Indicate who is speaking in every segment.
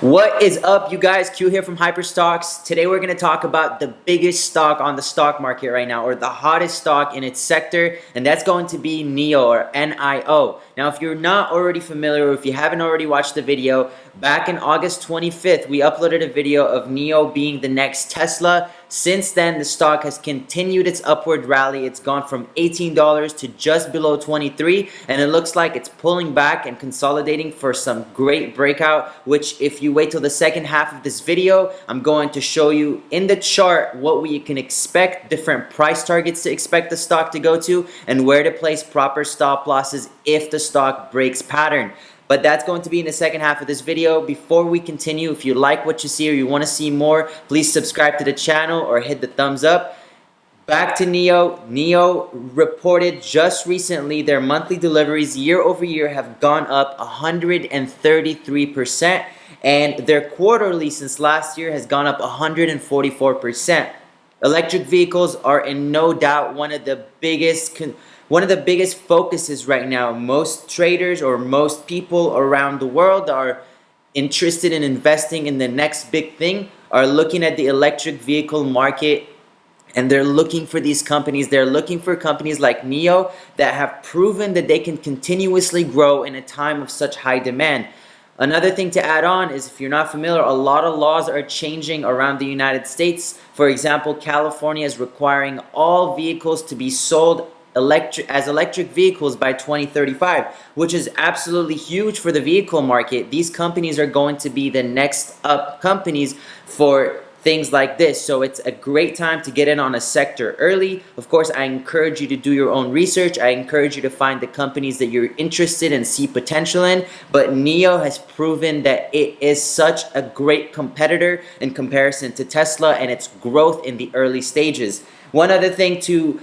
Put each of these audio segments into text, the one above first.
Speaker 1: What is up, you guys? Q here from Hyperstocks. Today we're going to talk about the biggest stock on the stock market right now, or the hottest stock in its sector, and that's going to be NIO, or NIO. Now, if you're not already familiar, or if you haven't already watched the video, back in August 25th, we uploaded a video of NIO being the next Tesla. Since then, the stock has continued its upward rally. It's gone from $18 to just below 23, and it looks like it's pulling back and consolidating for some great breakout, which if you wait till the second half of this video, I'm going to show you in the chart what we can expect, different price targets to expect the stock to go to, and where to place proper stop losses if the stock breaks pattern. But that's going to be in the second half of this video. Before we continue, if you like what you see or you want to see more, please subscribe to the channel or hit the thumbs up. Back to NIO. NIO reported just recently their monthly deliveries year over year have gone up 133%, and their quarterly since last year has gone up 144%. Electric vehicles are in no doubt one of the biggest focuses right now. Most traders or most people around the world are interested in investing in the next big thing, are looking at the electric vehicle market, and they're looking for these companies. They're looking for companies like NIO that have proven that they can continuously grow in a time of such high demand. Another thing to add on is, if you're not familiar, a lot of laws are changing around the United States. For example, California is requiring all vehicles to be sold as electric vehicles by 2035, which is absolutely huge for the vehicle market. These companies are going to be the next up companies for things like this. So it's a great time to get in on a sector early. Of course, I encourage you to do your own research. I encourage you to find the companies that you're interested and see potential in. But NIO has proven that it is such a great competitor in comparison to Tesla and its growth in the early stages. One other thing to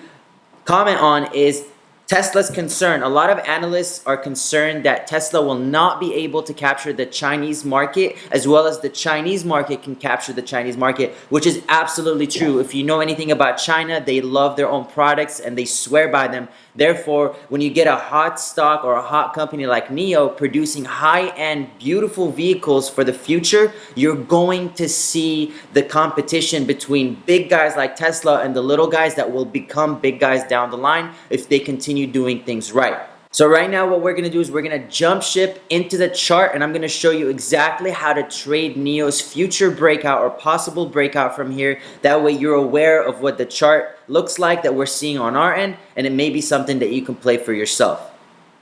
Speaker 1: comment on is Tesla's concern. A lot of analysts are concerned that Tesla will not be able to capture the Chinese market as well as the Chinese market can capture the Chinese market, which is absolutely true. If you know anything about China, they love their own products and they swear by them. Therefore, when you get a hot stock or a hot company like NIO producing high-end, beautiful vehicles for the future, you're going to see the competition between big guys like Tesla and the little guys that will become big guys down the line if they continue doing things right. So right now what we're going to do is we're going to jump ship into the chart, and I'm going to show you exactly how to trade NIO's future breakout or possible breakout from here. That way you're aware of what the chart looks like that we're seeing on our end, and it may be something that you can play for yourself.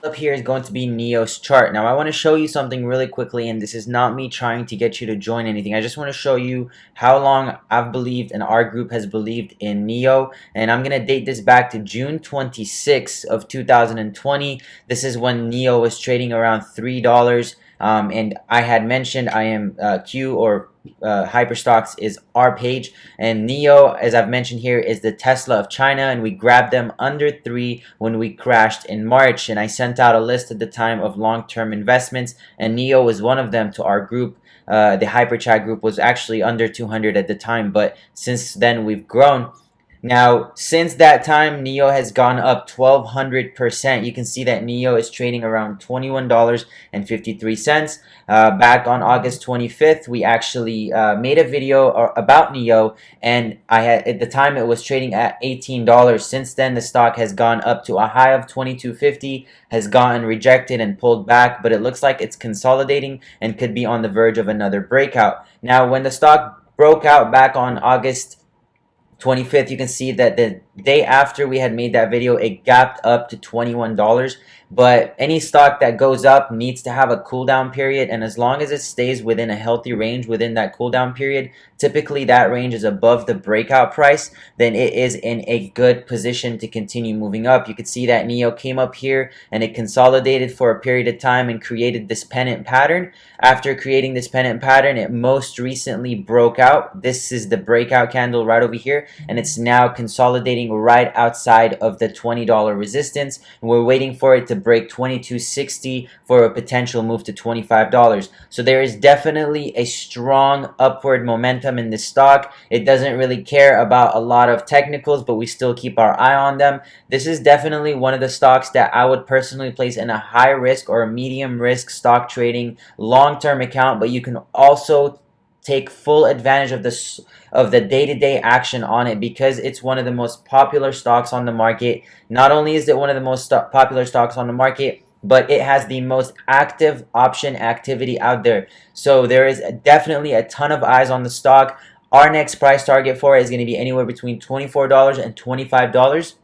Speaker 1: Up here is going to be NIO's chart. Now I want to show you something really quickly, and this is not me trying to get you to join anything. I just want to show you how long I've believed and our group has believed in NIO, and I'm going to date this back to June 26th of 2020. This is when NIO was trading around $3. And I had mentioned I am Q, or Hyperstocks is our page, and NIO, as I've mentioned here, is the Tesla of China, and we grabbed them under 3 when we crashed in March, and I sent out a list at the time of long-term investments, and NIO was one of them to our group. The Hyperchat group was actually under 200 at the time, but since then we've grown. Now, since that time, NIO has gone up 1,200%. You can see that NIO is trading around $21.53. Back on August 25th, we actually made a video about NIO, and at the time it was trading at $18. Since then, the stock has gone up to a high of $22.50, has gotten rejected and pulled back, but it looks like it's consolidating and could be on the verge of another breakout. Now, when the stock broke out back on August 25th, you can see that the day after we had made that video, it gapped up to $21. But any stock that goes up needs to have a cool down period, and as long as it stays within a healthy range within that cool down period, typically that range is above the breakout price, then it is in a good position to continue moving up. You can see that NIO came up here and it consolidated for a period of time and created this pennant pattern. After creating this pennant pattern, it most recently broke out. This is the breakout candle right over here, and it's now consolidating trading right outside of the $20 resistance, and we're waiting for it to break 22.60 for a potential move to $25. So there is definitely a strong upward momentum in this stock. It doesn't really care about a lot of technicals, but we still keep our eye on them. This is definitely one of the stocks that I would personally place in a high risk or a medium risk stock trading long-term account, but you can also take full advantage of the day-to-day action on it because it's one of the most popular stocks on the market. Not only is it one of the most popular stocks on the market, but it has the most active option activity out there. So there is definitely a ton of eyes on the stock. Our next price target for it is going to be anywhere between $24 and $25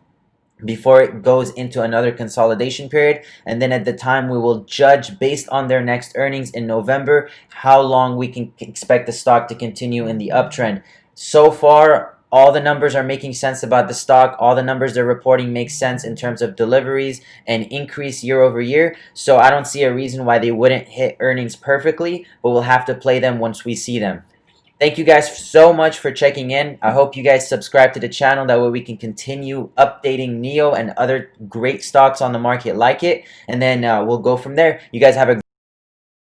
Speaker 1: before it goes into another consolidation period, and then at the time we will judge based on their next earnings in November how long we can expect the stock to continue in the uptrend. So far, all the numbers are making sense about the stock. All the numbers they're reporting make sense in terms of deliveries and increase year over year. So I don't see a reason why they wouldn't hit earnings perfectly, but we'll have to play them once we see them. Thank you guys so much for checking in. I hope you guys subscribe to the channel. That way we can continue updating NIO and other great stocks on the market like it. And then we'll go from there. You guys have a